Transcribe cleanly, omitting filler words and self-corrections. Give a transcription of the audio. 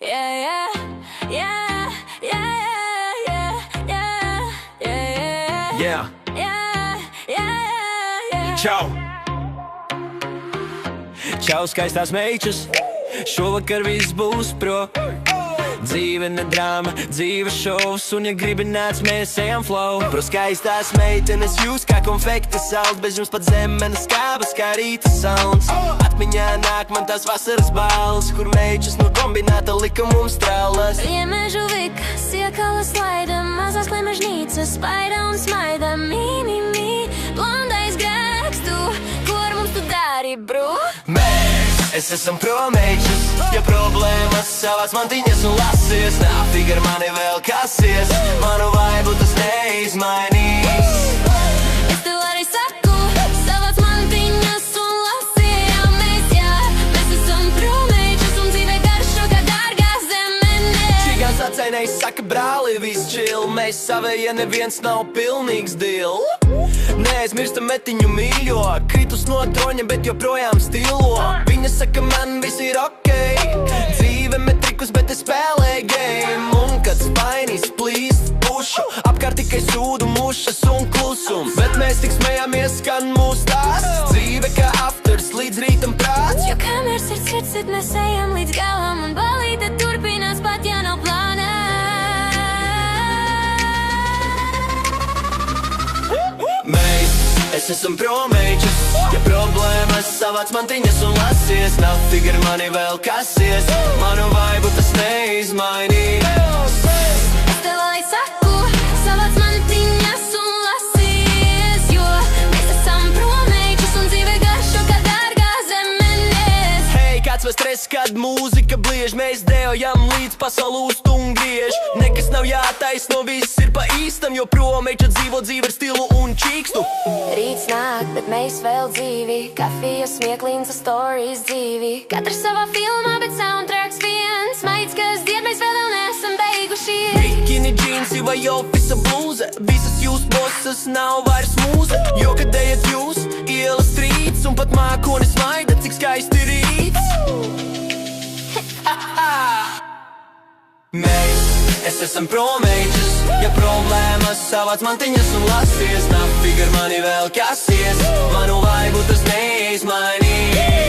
yeah, yeah, yeah, yeah, yeah, yeah, yeah, Yeah, yeah, yeah, yeah. čau! Čau, skaistās meitas, šovakar viss būs pro. Dzīve ne drāma, dzīve šovs, un ja gribi nāc, mēs ejam flow. Pro skaistās meitenes jūs kā konfekti salt, bez jums pat zeme neskābas kā rīta sauns. Atmiņā nāk man tās vasaras balss, kur meičas no kombināta lika mums traulas. Liemežu vikas, iekalas laida, mazās klemežnīcas, spaida un smaida. Mi, blondais grēks, tu, ko ar mums tu dari, bro? Es esam promeičas, ja problēmas savās mantiņas un lasies. Nāftig ar mani vēl kasies, manu vaibu tas neizmainīs. Es tev arī saku, savās mantiņas un lasījāmies, jā. Mēs esam promeičas un dzīvē garšo kā dārgā zemenes. Čigāns atsainējs saka, brāli, viss chill, mēs savējie neviens nav pilnīgs deal. Neaizmirstam metiņu mīļo, kritus no troņa, bet joprojām stilo. Viņa saka, man viss ir okei, dzīve metrikus, bet es spēlēju game. Un kad spainis plīst pušu, apkārt tikai sūdu mušas un klusums. Bet mēs tik smējāmies, skan mūs tās, dzīve kā afters līdz rītam prāts. Jo kamēr sirds, mēs ejam līdz galam, un balīte turpinās pat, ja nav plānā. Es esam promeičas, ja problēmas savāc mantiņas un lasies. Nāftig ar mani vēl kasies, manu vaibu tas neizmainīs. Es tev arī saku, savāc mantiņas un lasies, jo mēs esam promeičas un dzīve garšo kā dārgā zemenes. Hei, kāds vai stress, kad mūzika bliež, mēs dejojam līdz pasauli ūst un griež. Nekas nav jātaisno, viss ir pa īstam, jo promeiča dzīvo dzīve ar stilu un čīkstu. Rīts nāk, bet mēs vēl dzīvi, kafija smieklīns, stories dzīvi. Katrs savā filmā, bet soundtracks viens. Maids, kas died, mēs vēl neesam beigušies. Bikini džinsi vai ofisa blūze, visas jūs bosas nav vairs mūze. Jo, kad ejat jūs, ielas trīts, un pat mākonis maida, cik skaisti rīts. Es esam promeičas, ja problēmas savāc mantiņas un lasies. Nāftig ar mani vēl kasies, manu vaibu tas neizmainīs.